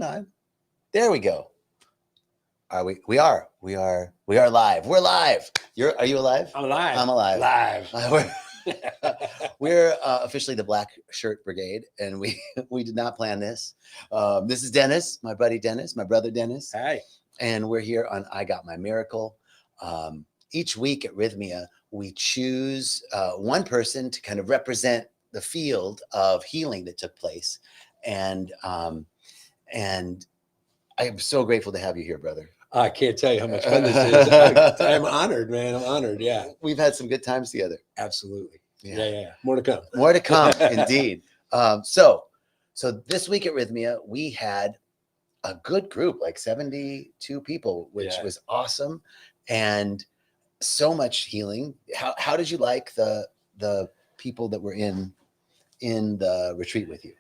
on. There we go. Are we? We are. We are. We are live. We're live. Are you alive? I'm alive. I'm alive. Live. We're officially the Black Shirt Brigade, and we did not plan this. This is Dennis, my buddy Dennis, my brother Dennis. Hi. And we're here on I Got My Miracle. Each week at Rythmia, we choose one person to kind of represent the field of healing that took place, and I'm so grateful to have you here, brother. I can't tell you how much fun this is. I'm honored, man. I'm honored. Yeah. We've had some good times together. Absolutely. Yeah. More to come. More to come, indeed. So this week at Rythmia, we had a good group, like 72 people, which was awesome, and so much healing. How did you like the people that were in the retreat with you?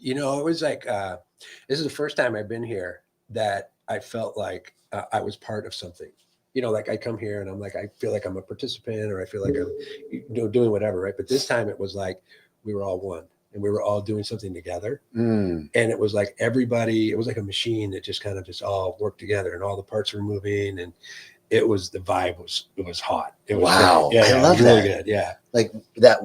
It was like this is the first time I've been here that I felt like I was part of something. Like I come here and I'm like, I feel like I'm a participant, or I feel like I'm doing whatever, right? But this time it was like we were all one, and we were all doing something together. And it was like everybody, it was like a machine that just all worked together, and all the parts were moving, and the vibe was hot. It was wow. Great. I love it was that. Really good. Yeah. Like that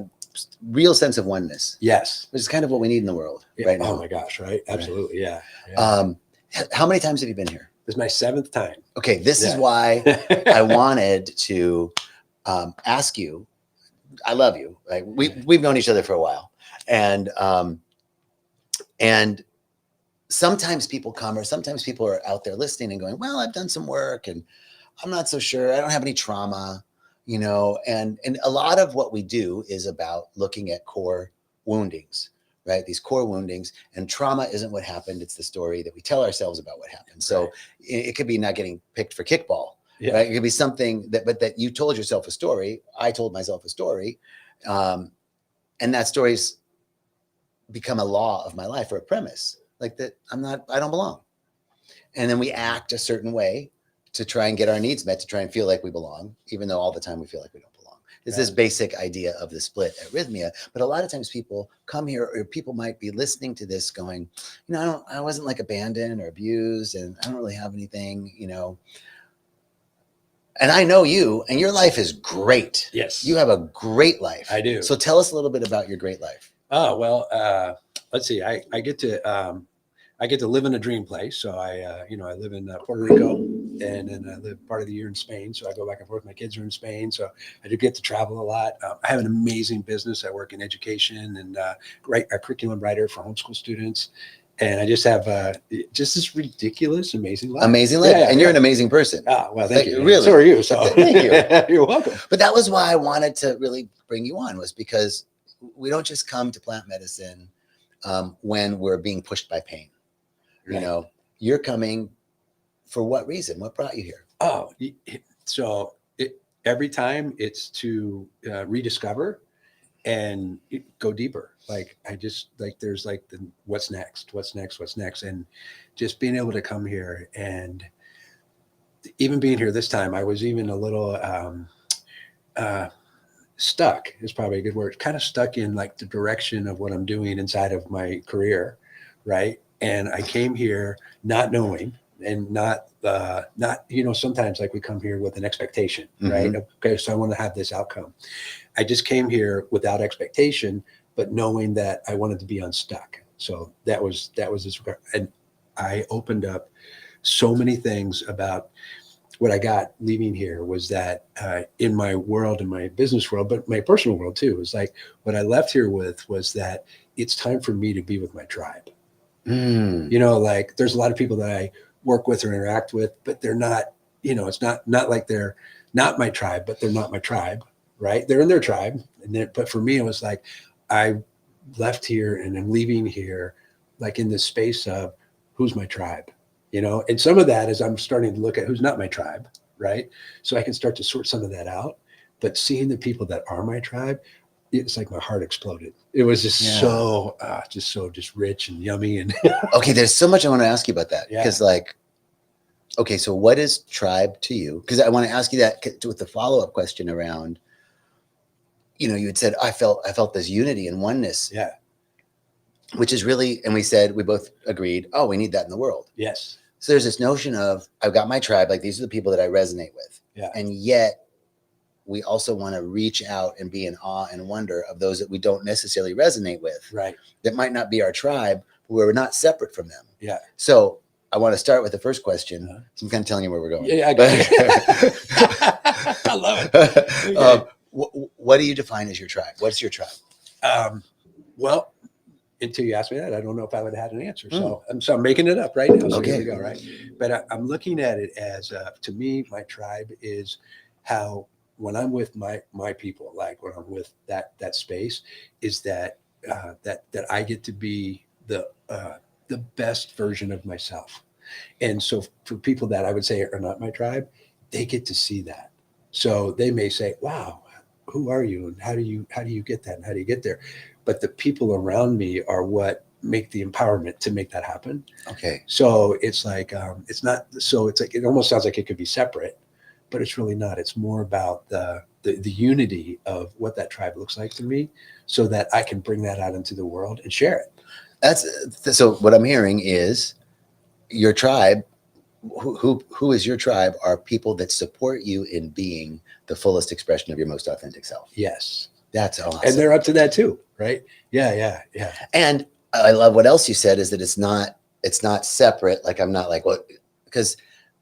real sense of oneness. Yes. Which is kind of what we need in the world right now. Oh my gosh. Right. Absolutely. Right. Yeah. How many times have you been here? This is my 7th time. Okay. This is why I wanted to ask you. I love you. Like we've known each other for a while, and sometimes people come, or sometimes people are out there listening and going, well, I've done some work and I'm not so sure. I don't have any trauma, and a lot of what we do is about looking at core woundings, right? These core woundings, and trauma isn't what happened. It's the story that we tell ourselves about what happened. So it could be not getting picked for kickball, right? It could be something that you told yourself a story. I told myself a story. And that story's become a law of my life, or a premise, like that I don't belong. And then we act a certain way to try and get our needs met, to try and feel like we belong, even though all the time we feel like we don't belong. It's this basic idea of the split at Rythmia. But a lot of times people come here, or people might be listening to this going, I wasn't like abandoned or abused, and I don't really have anything, And I know you, and your life is great. Yes. You have a great life. I do. So tell us a little bit about your great life. Oh, well, let's see. I get to live in a dream place. So I live in Puerto Rico, and then I live part of the year in Spain. So I go back and forth. My kids are in Spain, so I do get to travel a lot. I have an amazing business. I work in education and write a curriculum writer for homeschool students. And I just have just this ridiculous, amazing life. Amazing life. And you're an amazing person. Oh, well, thank you. Really. So are you. So thank you. You're welcome. But that was why I wanted to really bring you on, was because we don't just come to plant medicine when we're being pushed by pain. Right. You're coming for what reason? What brought you here? Oh, so every time it's to rediscover and go deeper. Like there's like the what's next, and just being able to come here, and even being here this time, I was even a little stuck is probably a good word. Kind of stuck in like the direction of what I'm doing inside of my career, right? And I came here not knowing, and not sometimes like we come here with an expectation, right? Okay, so I want to have this outcome. I just came here without expectation, but knowing that I wanted to be unstuck. So that was this, and I opened up so many things about what I got leaving here. Was that in my world, in my business world, but my personal world too, was like what I left here with was that it's time for me to be with my tribe. Like there's a lot of people that I work with or interact with, but they're not, it's not like they're not my tribe, but they're not my tribe, right? They're in their tribe. But for me, it was like, I left here and I'm leaving here, like in this space of who's my tribe, and some of that is I'm starting to look at who's not my tribe, right? So I can start to sort some of that out, but seeing the people that are my tribe, it's like my heart exploded. It was just so rich and yummy. And okay, there's so much I want to ask you about that, because okay, so what is tribe to you? Because I want to ask you that with the follow-up question around, you had said I felt this unity and oneness. Yeah. which is really, and we both agreed, oh, we need that in the world. Yes. So there's this notion of, I've got my tribe, like these are the people that I resonate with. Yeah. And yet we also want to reach out and be in awe and wonder of those that we don't necessarily resonate with. Right. That might not be our tribe, but we're not separate from them. Yeah. So I want to start with the first question. Uh-huh. So I'm kind of telling you where we're going. Yeah, I got it. I love it. Okay. What do you define as your tribe? What's your tribe? Well, until you asked me that, I don't know if I would have had an answer. So I'm making it up right now. So here we go, right? But I'm looking at it as, to me, my tribe is how, when I'm with my people, like when I'm with that space, is that that I get to be the best version of myself. And so for people that I would say are not my tribe, they get to see that. So they may say, wow, who are you? And how do you get that? And how do you get there? But the people around me are what make the empowerment to make that happen. Okay. So it's like, it's not, so it's like, it almost sounds like it could be separate, but it's really not. It's more about the unity of what that tribe looks like to me, so that I can bring that out into the world and share it. So what I'm hearing is your tribe, who is your tribe, are people that support you in being the fullest expression of your most authentic self. Yes. That's awesome. And they're up to that too, right? Yeah. And I love what else you said is that it's not separate. Like I'm not like, what, because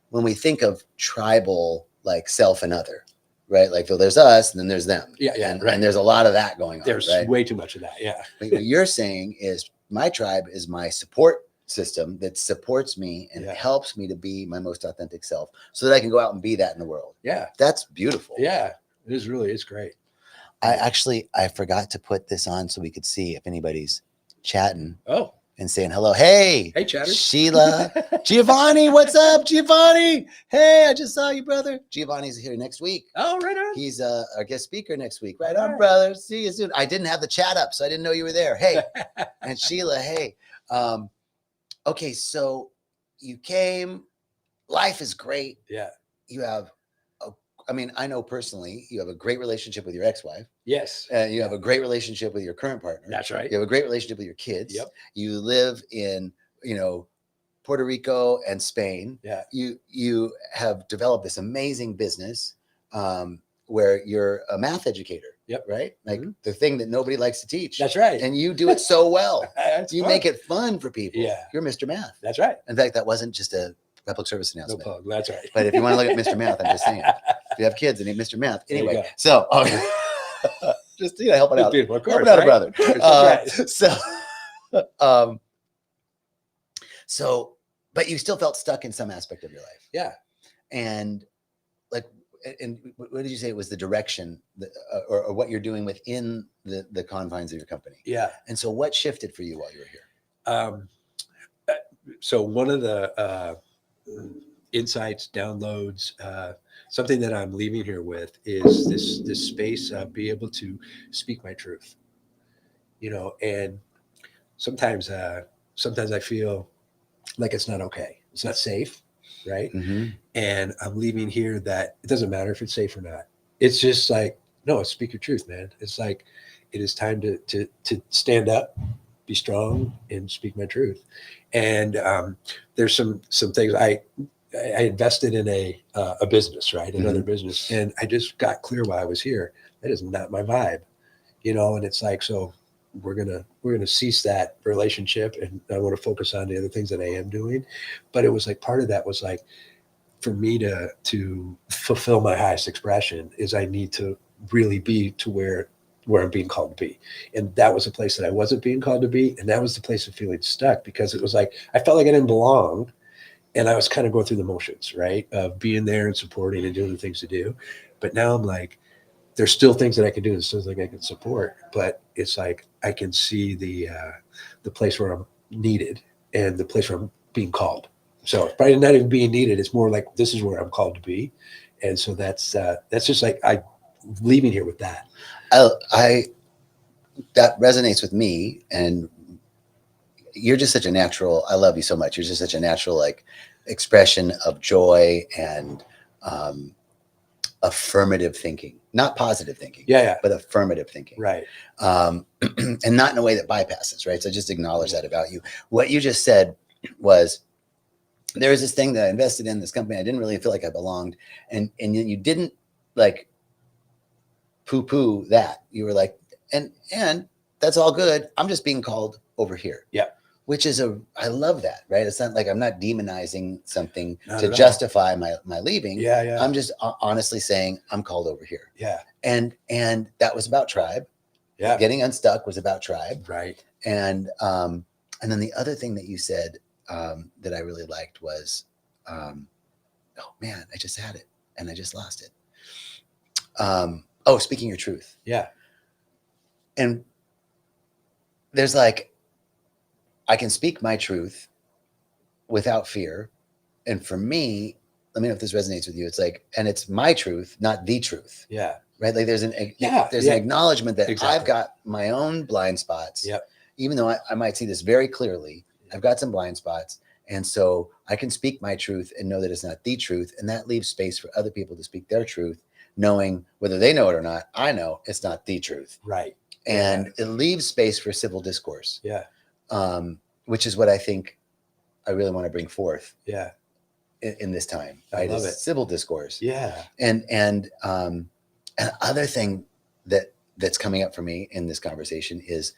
when we think of tribal, like self and other, right? Like, well, there's us and then there's them. Yeah. And, right. and there's a lot of that going on. There's right? way too much of that. Yeah. But what you're saying is my tribe is my support system that supports me and helps me to be my most authentic self, so that I can go out and be that in the world. Yeah. That's beautiful. Yeah. It's great. I forgot to put this on so we could see if anybody's chatting. Oh. And saying hello. Hey, chatters. Sheila, Giovanni, what's up, Giovanni? Hey, I just saw you, brother. Giovanni's here next week. Oh, right on. He's our guest speaker next week. Right on, brother. See you soon. I didn't have the chat up, so I didn't know you were there. Hey, and Sheila, hey. Okay, so you came. Life is great. Yeah. You have, I know personally, you have a great relationship with your ex-wife. Yes. And you have a great relationship with your current partner. That's right. You have a great relationship with your kids. Yep. You live in, Puerto Rico and Spain. Yeah. You have developed this amazing business where you're a math educator. Yep. Right? Like the thing that nobody likes to teach. That's right. And you do it so well. You make it fun for people. Yeah. You're Mr. Math. That's right. In fact, that wasn't just a public service announcement. No plug. That's right. But if you want to look at Mr. Math, I'm just saying. If you have kids, they need Mr. Math. Anyway, so just help it out. Of course, help it out, brother. Right. So, but you still felt stuck in some aspect of your life. Yeah. And what did you say? It was the direction or what you're doing within the confines of your company. Yeah. And so what shifted for you while you were here? So one of the insights, downloads, something that I'm leaving here with is this space of be able to speak my truth, and sometimes I feel like it's not okay. It's not safe. Right. Mm-hmm. And I'm leaving here that it doesn't matter if it's safe or not. It's just like, no, speak your truth, man. It's like, it is time to stand up, be strong, and speak my truth. And there's some things I invested in a business, right? Another business. And I just got clear while I was here. That is not my vibe, and it's like, so we're gonna cease that relationship, and I want to focus on the other things that I am doing. But it was like, part of that was like, for me to fulfill my highest expression is I need to really be to where I'm being called to be. And that was a place that I wasn't being called to be. And that was the place of feeling stuck, because it was like, I felt like I didn't belong. And I was kind of going through the motions, right? Of being there and supporting and doing the things to do. But now I'm like, there's still things that I can do. There's still things I can support, but it's like, I can see the place where I'm needed and the place where I'm being called. So it's probably not even being needed. It's more like, this is where I'm called to be. And so that's just like, I'm leaving here with that. That resonates with me, and you're just such a natural, I love you so much. You're just such a natural, like, expression of joy and affirmative thinking, not positive thinking, Yeah. but affirmative thinking. Right. And not in a way that bypasses, right? So just acknowledge that about you. What you just said was, there was this thing that I invested in, this company. I didn't really feel like I belonged. And you didn't like poo-poo that. You were like, and that's all good. I'm just being called over here. Yeah. Which is I love that, right? It's not like I'm not demonizing something Not to at all. justify my leaving. Yeah. I'm just honestly saying I'm called over here. Yeah. And that was about tribe. Yeah. Getting unstuck was about tribe. Right. And then the other thing that you said that I really liked was, oh man, I just had it and I just lost it. Speaking your truth. Yeah. And there's like, I can speak my truth without fear. And for me, let me know if this resonates with you. It's like, and it's my truth, not the truth. Yeah. Right. Like there's an acknowledgement that I've got my own blind spots. Yep. Even though I might see this very clearly, I've got some blind spots. And so I can speak my truth and know that it's not the truth. And that leaves space for other people to speak their truth, knowing whether they know it or not. I know it's not the truth. Right. And it leaves space for civil discourse. Yeah. Which is what I think I really want to bring forth. Yeah. In this time, right? I love it. Civil discourse. Yeah. And other thing that's coming up for me in this conversation is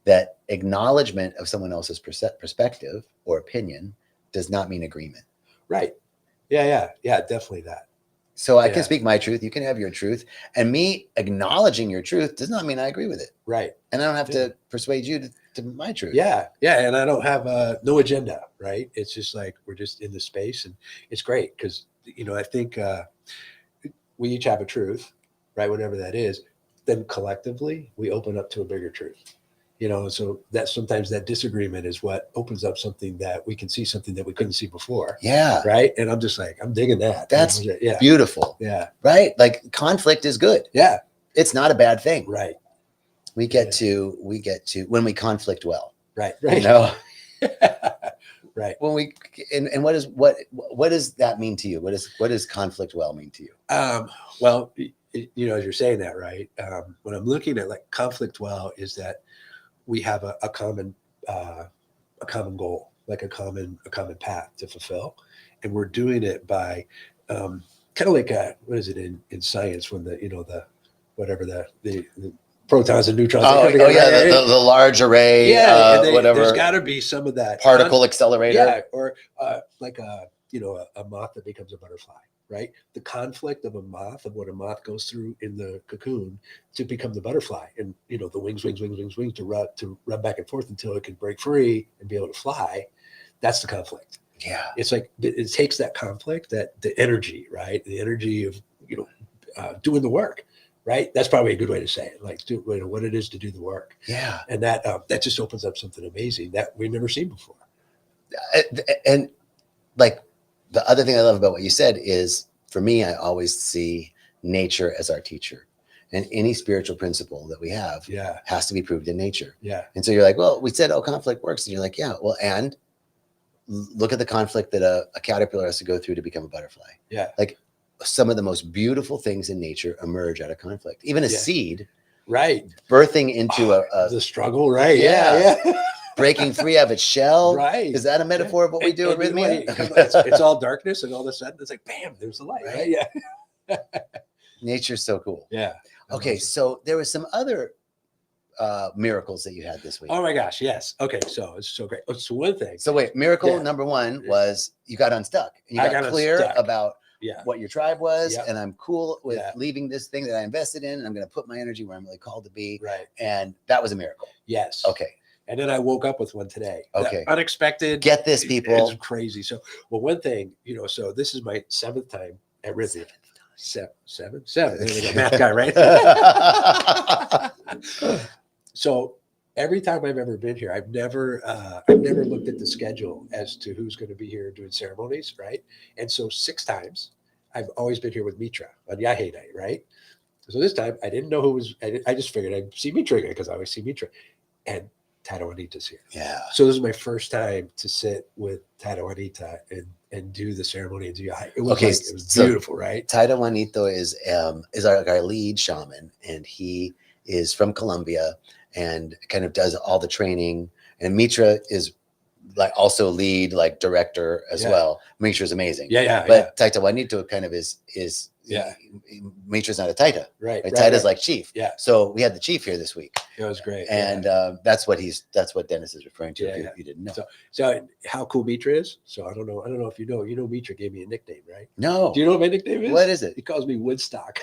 that acknowledgement of someone else's perspective or opinion does not mean agreement. Right. Yeah. Definitely that. So I can speak my truth. You can have your truth. And me acknowledging your truth does not mean I agree with it. Right. And I don't have to persuade you to my truth. Yeah. And I don't have no agenda, right? It's just like, we're just in the space, and it's great because, I think we each have a truth, right? Whatever that is, then collectively we open up to a bigger truth, so that sometimes that disagreement is what opens up something that we can see, something that we couldn't see before. Yeah. Right. And I'm just like, I'm digging that. That's beautiful. Yeah. Right. Like conflict is good. Yeah. It's not a bad thing. Right. We get to when we conflict well. Right. Right. When we and what does that mean to you? What does conflict well mean to you? Well, as you're saying that, right? When I'm looking at like conflict well, is that we have a common goal, like a common path to fulfill, and we're doing it by kind of like what is it in science when the protons and neutrons. The large array. Whatever. There's got to be some of that particle accelerator. Yeah, or like a moth that becomes a butterfly. Right, the conflict of a moth, of what a moth goes through in the cocoon to become the butterfly, and the wings to rub back and forth until it can break free and be able to fly. That's the conflict. Yeah, it's like it takes that conflict, that the energy, right? The energy of doing the work. Right. That's probably a good way to say it. Like, what it is to do the work. Yeah. And that just opens up something amazing that we've never seen before. And like the other thing I love about what you said is, for me, I always see nature as our teacher, and any spiritual principle that we have has to be proved in nature. Yeah. And so you're like, well, we said, conflict works. And you're like, yeah, well, and look at the conflict that a caterpillar has to go through to become a butterfly. Yeah. Like, some of the most beautiful things in nature emerge out of conflict. Even a seed, right, birthing into the struggle, right? Yeah. Breaking free of its shell. Right. Is that a metaphor of what we do at Rythmia? It's all darkness, and all of a sudden it's like, bam, there's the light. Right? Yeah. Nature's so cool. Yeah. Okay, so there was some other miracles that you had this week. Oh my gosh, yes. Okay, so it's so great. So one thing. So wait, miracle number one was you got unstuck. And you got clear about what your tribe was, and I'm cool with leaving this thing that I invested in, and I'm going to put my energy where I'm really called to be. Right. And that was a miracle. Yes. Okay. And then I woke up with one today. Okay. Unexpected. Get this, people. It's crazy. So, one thing, so this is my 7th time at Rythmia. Seven. Math guy, right? So every time I've ever been here, I've never looked at the schedule as to who's going to be here doing ceremonies, right? And so 6 times I've always been here with Mitra on Yahé night, right? So this time I didn't know who was. I just figured I'd see Mitra again because I always see Mitra, and Taito Anita's here. Yeah. So this is my first time to sit with Taito Anita and do the ceremony. And it was Okay, it was so beautiful, right? Taito Juanito is our lead shaman, and he is from Colombia and kind of does all the training. And Mitra is like also lead, like director as well. Mitra's amazing. But Taito Juanito kind of is Mitra's not a Taita. Right. Taita's like chief. Yeah. So we had the chief here this week. It was great. And that's what Dennis is referring to. If you didn't know. So how cool Mitra is. So I don't know if you know. Mitra gave me a nickname, right? No. Do you know what my nickname is? What is it? He calls me Woodstock.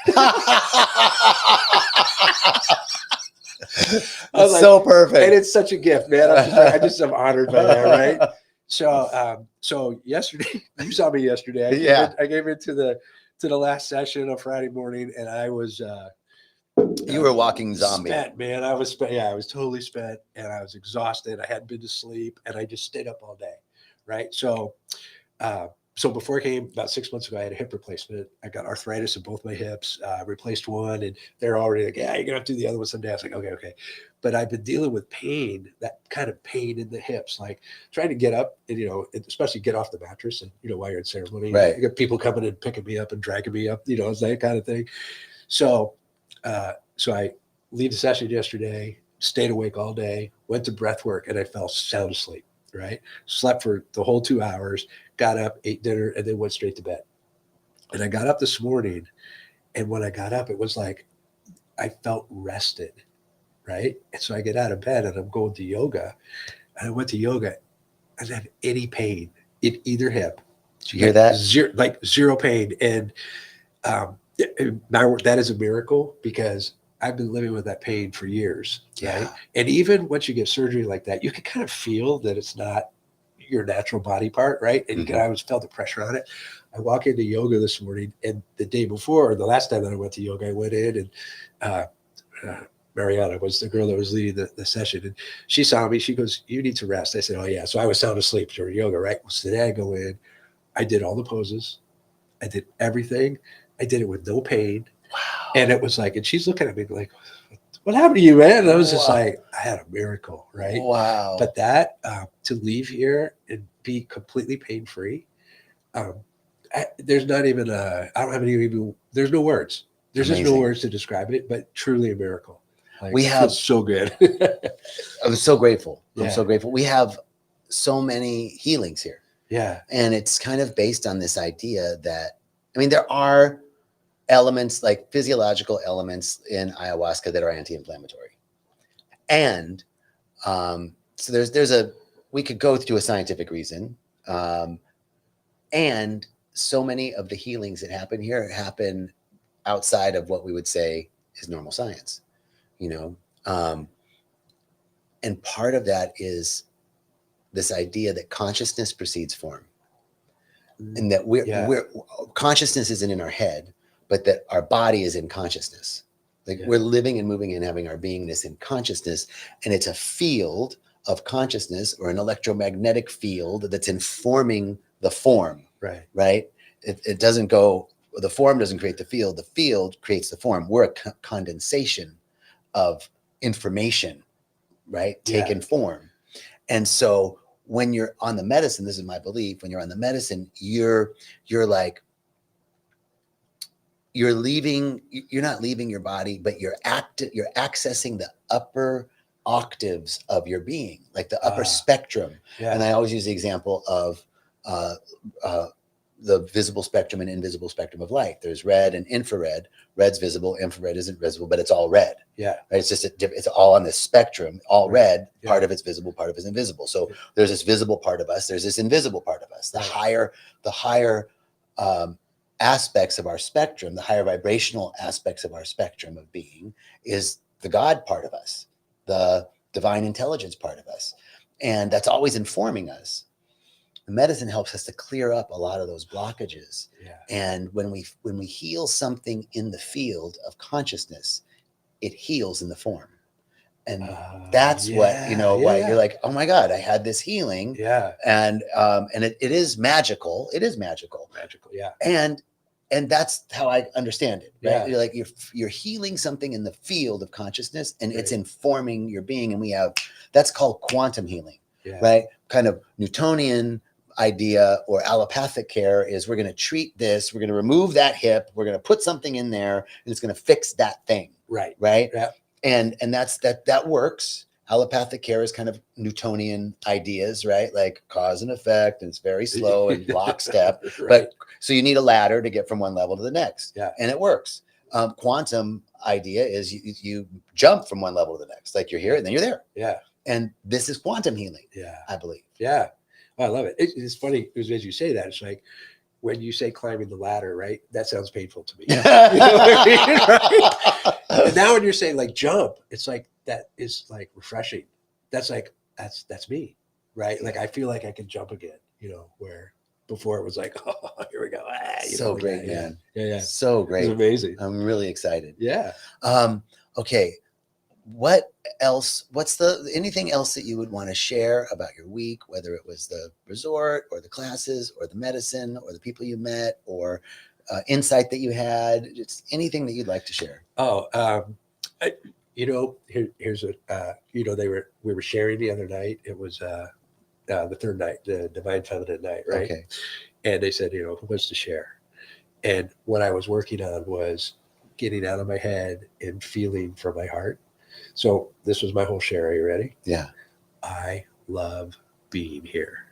That's so perfect. And it's such a gift, man. I'm honored by that, right? So yesterday, you saw me yesterday. I gave it to the last session on Friday morning, and I was you were a walking zombie. Spent, man. I was spent. Yeah, I was totally spent, and I was exhausted. I hadn't been to sleep, and I just stayed up all day, right? So before I came about 6 months ago, I had a hip replacement. I got arthritis in both my hips, replaced one, and they're already like, yeah, you're gonna have to do the other one someday. I was like, okay. But I've been dealing with pain, that kind of pain in the hips, like trying to get up and, especially get off the mattress and, while you're in ceremony, right. You got people coming and picking me up and dragging me up, it's that kind of thing. So I leave the session yesterday, stayed awake all day, went to breath work, and I fell sound asleep, right? Slept for the whole 2 hours, got up, ate dinner, and then went straight to bed. And I got up this morning, and when I got up, it was like I felt rested, right? And so I get out of bed, and I'm going to yoga. And I went to yoga. I didn't have any pain in either hip. Did you hear that? Zero pain. And now that is a miracle, because I've been living with that pain for years. Yeah. Right? And even once you get surgery like that, you can kind of feel that it's not your natural body part, right? And I always felt the pressure on it. I walk into yoga this morning, and the day before, the last time that I went to yoga, I went in, and Mariana was the girl that was leading the session, and she saw me. She goes, "You need to rest." I said, "Oh yeah." So I was sound asleep during yoga, right? So today I go in, I did all the poses, I did everything, I did it with no pain. Wow. And it was like, and she's looking at me like, "What happened to you, man?" And I was just like, I had a miracle, right? Wow. But that to leave here and be completely pain free, there's not even I don't have any. There's no words. There's Amazing. just no words to describe it, but truly a miracle. Like, we have so good. I'm so grateful. Yeah. I'm so grateful. We have so many healings here. Yeah. And it's kind of based on this idea that, there are elements, like physiological elements in ayahuasca, that are anti-inflammatory. And so we could go through a scientific reason. And so many of the healings that happen here happen outside of what we would say is normal science. And part of that is this idea that consciousness precedes form, and that we're consciousness isn't in our head, but that our body is in consciousness. We're living and moving and having our beingness in consciousness, and it's a field of consciousness, or an electromagnetic field, that's informing the form. Right. It doesn't go. The form doesn't create the field. The field creates the form. We're a condensation of information, right? Taken form. And so when you're on the medicine, this is my belief, when you're on the medicine, you're not leaving your body, but you're accessing the upper octaves of your being, like the upper spectrum. And I always use the example of the visible spectrum and invisible spectrum of light. There's red and infrared. Red's visible, infrared isn't visible, but it's all red. Yeah. Right? It's just it's all on this spectrum, all red. Part of it's visible, part of it's invisible. So there's this visible part of us, there's this invisible part of us. The higher aspects of our spectrum, the higher vibrational aspects of our spectrum of being, is the God part of us, the divine intelligence part of us. And that's always informing us. The medicine helps us to clear up a lot of those blockages. And when we heal something in the field of consciousness, it heals in the form. And that's what, why you're like, oh my God, I had this healing. And it is magical. It is magical. Yeah. And and that's how I understand it, right? Yeah. You're like you're healing something in the field of consciousness, and it's Right. informing your being. And that's called quantum healing, Yeah. right? Kind of Newtonian idea or allopathic care is we're going to treat this, we're going to remove that hip, we're going to put something in there, and it's going to fix that thing, Right. right? Yeah. And that works. Allopathic care is kind of Newtonian ideas, right? Like cause and effect, and it's very slow and lockstep. Right. But so you need a ladder to get from one level to the next. Yeah. And it works. Quantum idea is you jump from one level to the next. Like you're here and then you're there. Yeah. And this is quantum healing, Yeah. I believe. Yeah. Oh, I love it. It's funny as you say that. It's like when you say climbing the ladder, right? That sounds painful to me. You know what I mean? Right? And now when you're saying like jump, it's like that is like refreshing. That's like that's me, right? Like I feel like I can jump again. Where before it was like, oh, here we go. So great, man. Yeah. So great. It's amazing. I'm really excited. Yeah. Okay. What else? Anything else that you would want to share about your week, whether it was the resort or the classes or the medicine or the people you met or insight that you had, just anything that you'd like to share? Oh, here's a, we were sharing the other night. It was the third night, the Divine Feminine night, right? Okay. And they said, who wants to share? And what I was working on was getting out of my head and feeling from my heart. So this was my whole share. Are you ready? Yeah. I love being here.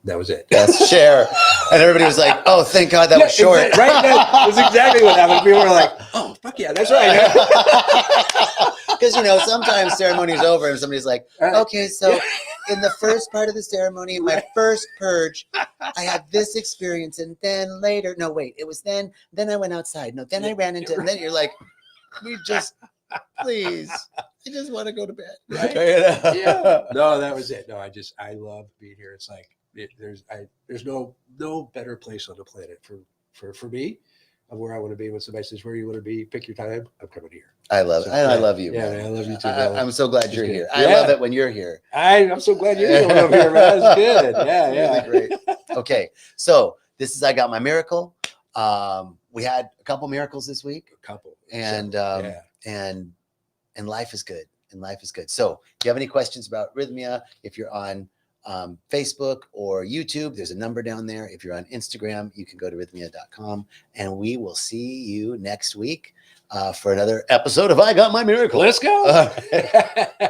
That was it. That's share. And everybody was like, oh, thank God that was short. Exactly, right? That's exactly what happened. People were like, oh, fuck yeah, that's right. Because, sometimes ceremony is over and somebody's like, okay, so in the first part of the ceremony, in my first purge, I had this experience. And then later, no, wait, it was then I went outside. No, then I ran into, and then you're like, please, I just want to go to bed. Right? Yeah. No, that was it. No, I love being here. It's like, there's no better place on the planet for me of where I want to be. When somebody says, where you want to be, pick your time, I'm coming here. I love it. I love you. Yeah, man. I love you too. I'm so glad you're here. Yeah. I love it when you're here. I'm so glad you're over here, man. It's good. Yeah. Really great. Okay. So this is, I got my miracle. We had a couple miracles this week. A couple. And life is good. And life is good. So if you have any questions about Rythmia, if you're on Facebook or YouTube, there's a number down there. If you're on Instagram, you can go to rythmia.com, and we will see you next week for another episode of I Got My Miracle. Let's go.